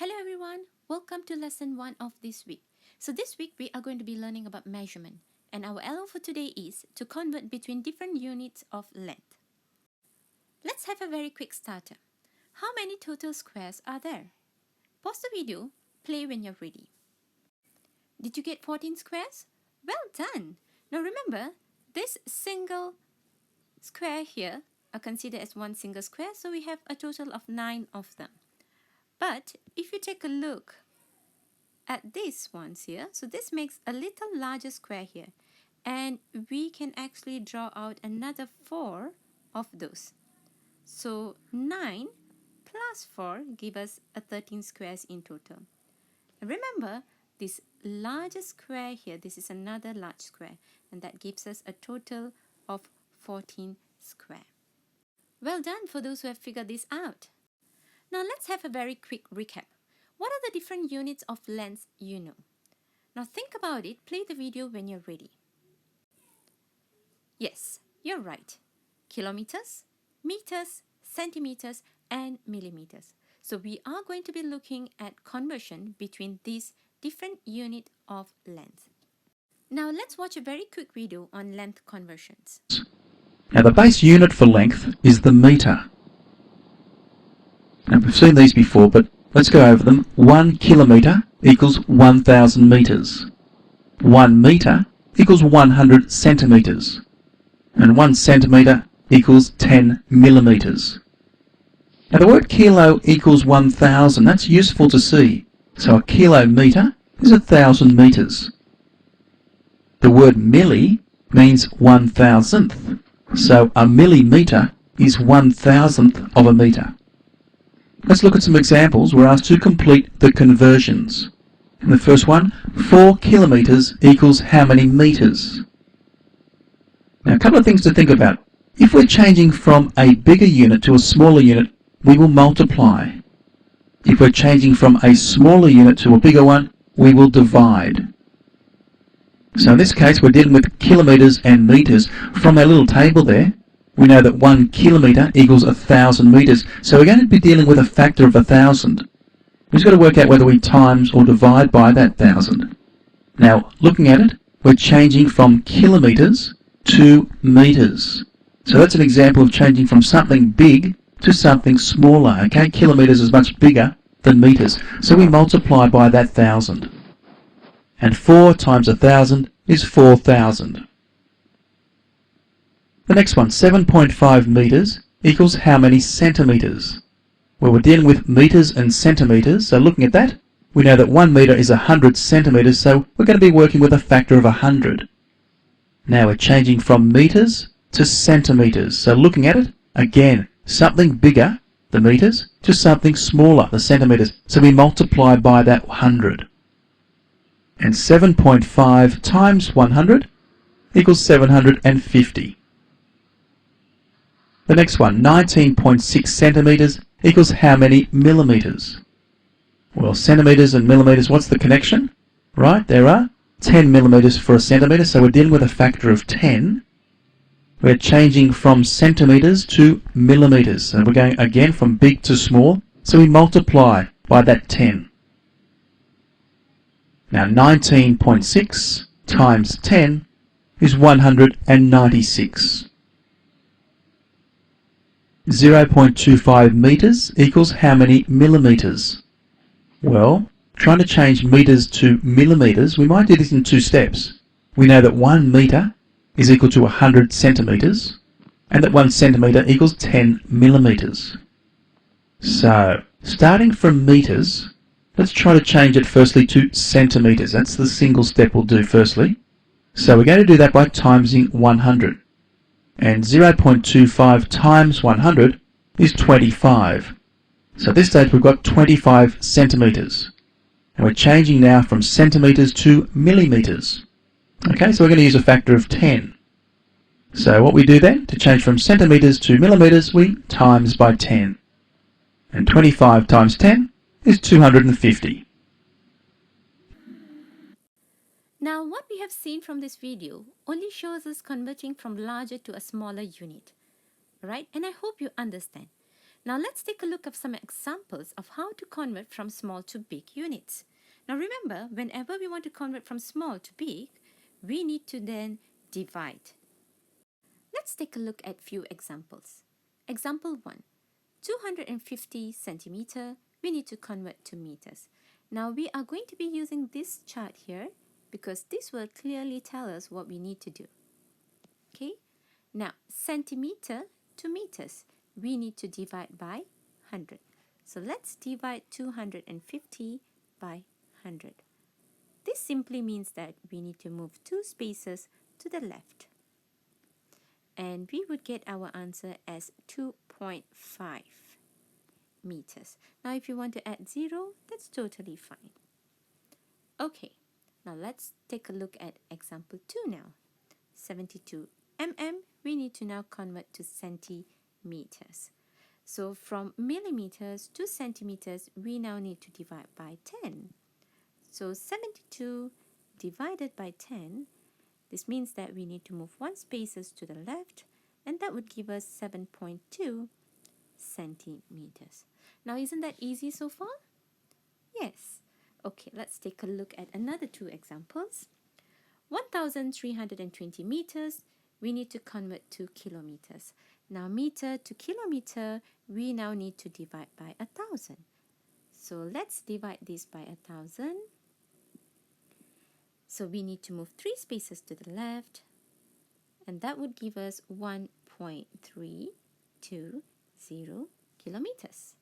Hello everyone, welcome to lesson 1 of this week. So this week we are going to be learning about measurement, and our LO for today is to convert between different units of length. Let's have a very quick starter. How many total squares are there? Pause the video, play when you're ready. Did you get 14 squares? Well done! Now remember, this single square here are considered as one single square, so we have a total of 9 of them. But if you take a look at these ones here, so this makes a little larger square here, and we can actually draw out another 4 of those. So 9 plus 4 give us a 13 squares in total. Remember, this larger square here, this is another large square, and that gives us a total of 14 square. Well done for those who have figured this out. Now let's have a very quick recap. What are the different units of length you know? Now think about it, play the video when you're ready. Yes, you're right. Kilometers, meters, centimeters, and millimeters. So we are going to be looking at conversion between these different units of length. Now let's watch a very quick video on length conversions. Now the base unit for length is the metre. Now we've seen these before, but let's go over them. 1 kilometre equals 1,000 metres. 1 metre equals 100 centimetres. And 1 centimetre equals 10 millimetres. Now the word kilo equals 1,000. That's useful to see. So a kilometre is 1,000 metres. The word milli means 1,000th. So a millimetre is 1,000th of a metre. Let's look at some examples. We're asked to complete the conversions. In the first one, 4 kilometres equals how many metres? Now a couple of things to think about. If we're changing from a bigger unit to a smaller unit, we will multiply. If we're changing from a smaller unit to a bigger one, we will divide. So in this case, we're dealing with kilometres and metres. From our little table there, we know that 1 kilometre equals 1,000 metres. So we're going to be dealing with a factor of 1,000. We've just got to work out whether we times or divide by that 1,000. Now, looking at it, we're changing from kilometres to metres. So that's an example of changing from something big to something smaller. Okay, kilometres is much bigger than metres. So we multiply by that 1,000. And 4 times 1,000 is 4,000. The next one, 7.5 metres equals how many centimetres? Well, we're dealing with metres and centimetres, so looking at that, we know that 1 metre is 100 centimetres, so we're going to be working with a factor of 100. Now we're changing from metres to centimetres, so looking at it, again, something bigger, the metres, to something smaller, the centimetres, so we multiply by that 100. And 7.5 times 100 equals 750. The next one, 19.6 centimetres equals how many millimetres? Well, centimetres and millimetres, what's the connection? Right, there are 10 millimetres for a centimetre, so we're dealing with a factor of 10. We're changing from centimetres to millimetres, so we're going again from big to small, so we multiply by that 10. Now 19.6 times 10 is 196. 0.25 metres equals how many millimetres? Well, trying to change metres to millimetres, we might do this in 2 steps. We know that 1 metre is equal to 100 centimetres, and that 1 centimetre equals 10 millimetres. So, starting from metres, let's try to change it firstly to centimetres. That's the single step we'll do firstly. So we're going to do that by timesing 100. And 0.25 times 100 is 25. So at this stage we've got 25 centimetres. And we're changing now from centimetres to millimetres. Okay, so we're going to use a factor of 10. So what we do then, to change from centimetres to millimetres, we times by 10. And 25 times 10 is 250. Now what we have seen from this video only shows us converting from larger to a smaller unit. Right? And I hope you understand. Now let's take a look at some examples of how to convert from small to big units. Now remember, whenever we want to convert from small to big, we need to then divide. Let's take a look at few examples. Example 1. 250 centimeter, we need to convert to meters. Now we are going to be using this chart here because this will clearly tell us what we need to do. Okay? Now, centimeter to meters, we need to divide by 100. So let's divide 250 by 100. This simply means that we need to move 2 spaces to the left. And we would get our answer as 2.5 meters. Now if you want to add 0, that's totally fine. Okay, now let's take a look at example 2 now. 72 mm, we need to now convert to centimeters. So from millimeters to centimeters, we now need to divide by 10. So 72 divided by 10, this means that we need to move 1 spaces to the left, and that would give us 7.2 centimeters. Now isn't that easy so far? Yes. Okay, let's take a look at another 2 examples. 1,320 meters, we need to convert to kilometers. Now meter to kilometer, we now need to divide by 1,000. So let's divide this by 1,000. So we need to move 3 spaces to the left, and that would give us 1.320 kilometers.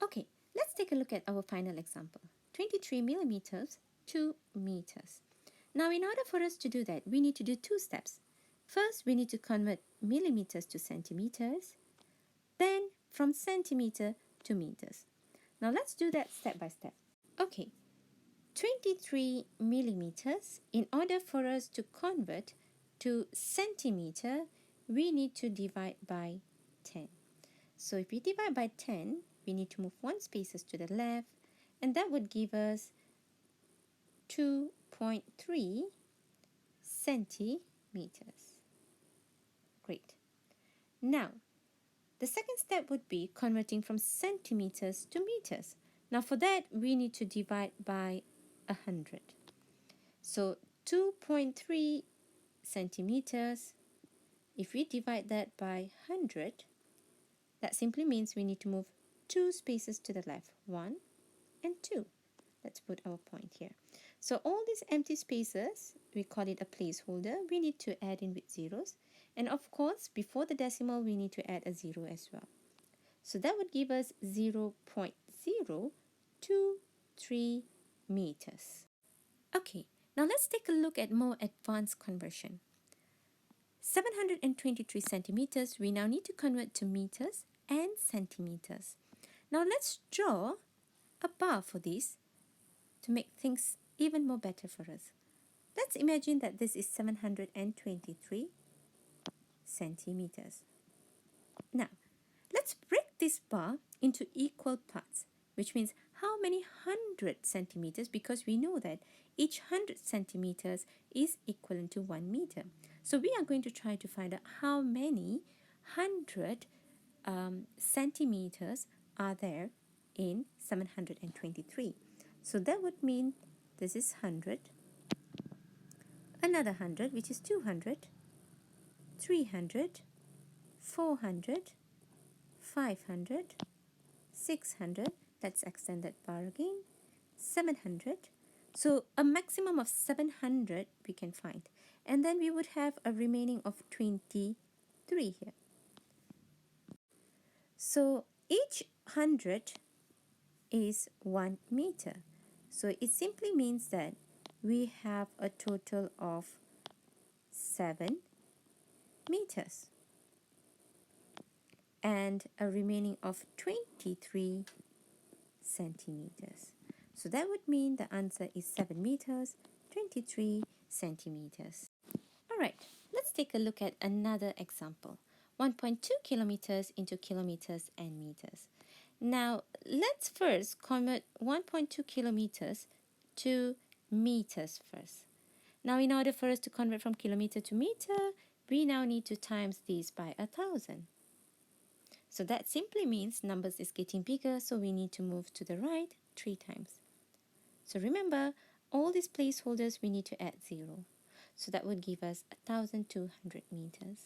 Okay, let's take a look at our final example. 23 millimeters, 2 meters. Now in order for us to do that, we need to do 2 steps. First, we need to convert millimeters to centimeters, then from centimeter to meters. Now let's do that step by step. Okay, 23 millimeters, in order for us to convert to centimeter, we need to divide by 10. So if we divide by 10, we need to move 1 spaces to the left, and that would give us 2.3 centimeters. Great. Now, the second step would be converting from centimeters to meters. Now for that, we need to divide by 100. So 2.3 centimeters, if we divide that by 100, that simply means we need to move 2 spaces to the left, 1 and 2. Let's put our point here. So all these empty spaces, we call it a placeholder, we need to add in with zeros. And of course, before the decimal, we need to add a 0 as well. So that would give us 0.023 meters. Okay, now let's take a look at more advanced conversion. 723 centimeters, we now need to convert to meters and centimeters. Now let's draw a bar for this to make things even more better for us. Let's imagine that this is 723 centimeters. Now, let's break this bar into equal parts, which means how many 100 centimeters, because we know that each 100 centimeters is equivalent to 1 meter. So we are going to try to find out how many 100 centimeters are there in 723. So that would mean this is 100, another 100, which is 200, 300, 400, 500, 600, let's extend that bar again, 700. So a maximum of 700 we can find. And then we would have a remaining of 23 here. So each 100 is 1 meter. So it simply means that we have a total of 7 meters and a remaining of 23 centimeters. So that would mean the answer is 7 meters, 23 centimeters. Alright, let's take a look at another example. 1.2 kilometers into kilometers and meters. Now, let's first convert 1.2 kilometers to meters first. Now, in order for us to convert from kilometer to meter, we now need to times these by 1,000. So that simply means numbers is getting bigger, so we need to move to the right 3 times. So remember, all these placeholders we need to add 0. So that would give us 1,200 meters.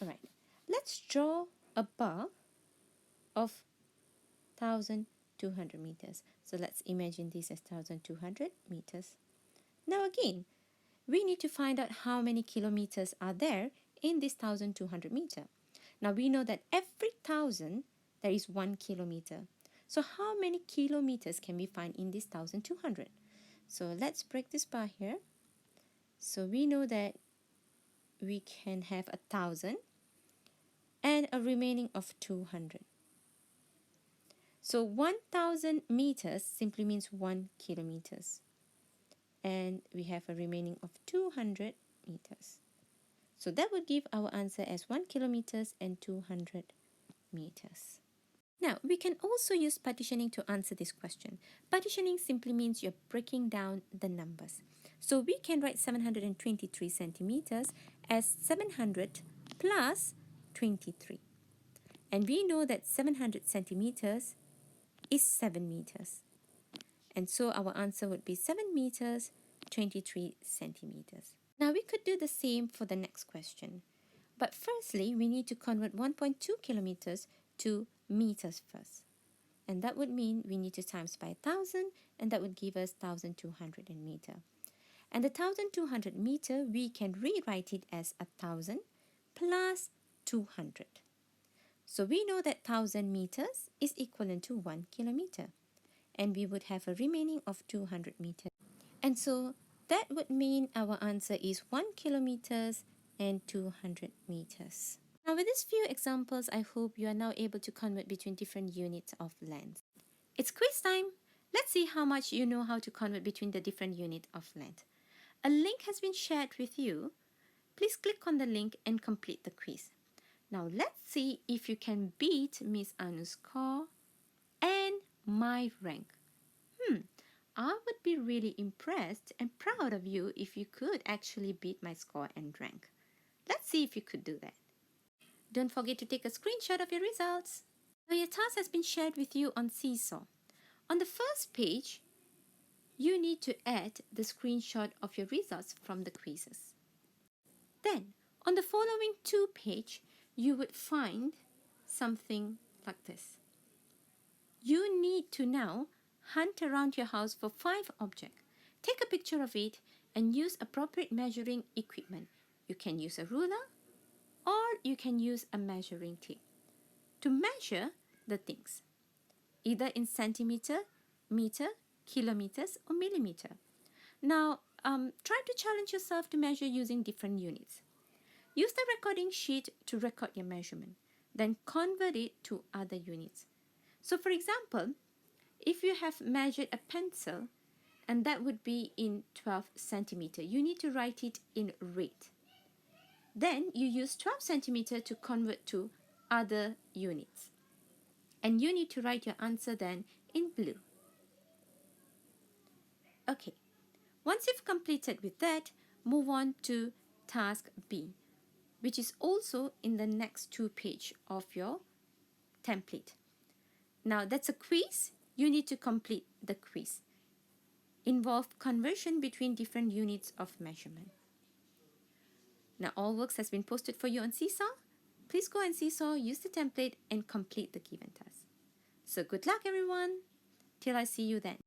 Alright, let's draw a bar of 1,200 meters. So let's imagine this as 1,200 meters. Now again, we need to find out how many kilometers are there in this 1,200 meter. Now we know that every 1,000 there is 1 kilometer. So how many kilometers can we find in this 1,200? So let's break this bar here. So we know that we can have 1,000 and a remaining of 200. So 1,000 meters simply means 1 kilometers. And we have a remaining of 200 meters. So that would give our answer as 1 kilometers and 200 meters. Now, we can also use partitioning to answer this question. Partitioning simply means you're breaking down the numbers. So we can write 723 centimeters as 700 plus 23. And we know that 700 centimeters is 7 meters. And so our answer would be 7 meters, 23 centimeters. Now we could do the same for the next question. But firstly, we need to convert 1.2 kilometers to meters first. And that would mean we need to times by 1,000, and that would give us 1,200 meter. And the 1,200 meter, we can rewrite it as 1,000 plus 200. So we know that 1,000 meters is equivalent to 1 kilometer. And we would have a remaining of 200 meters. And so that would mean our answer is 1 kilometers and 200 meters. Now with these few examples, I hope you are now able to convert between different units of length. It's quiz time! Let's see how much you know how to convert between the different units of length. A link has been shared with you. Please click on the link and complete the quiz. Now let's see if you can beat Miss Anu's score and my rank. I would be really impressed and proud of you if you could actually beat my score and rank. Let's see if you could do that. Don't forget to take a screenshot of your results. Now your task has been shared with you on Seesaw. On the first page, you need to add the screenshot of your results from the quizzes. Then, on the following 2 pages, you would find something like this. You need to now hunt around your house for 5 objects. Take a picture of it and use appropriate measuring equipment. You can use a ruler or you can use a measuring tape to measure the things, either in centimeter, meter, kilometers or millimeter. Now, try to challenge yourself to measure using different units. Use the recording sheet to record your measurement, then convert it to other units. So for example, if you have measured a pencil, and that would be in 12 centimeter, you need to write it in red. Then you use 12 centimeter to convert to other units. And you need to write your answer then in blue. Okay, once you've completed with that, move on to task B, which is also in the next 2 pages of your template. Now that's a quiz. You need to complete the quiz. Involve conversion between different units of measurement. Now all works has been posted for you on Seesaw. Please go on Seesaw, use the template and complete the given task. So good luck everyone. Till I see you then.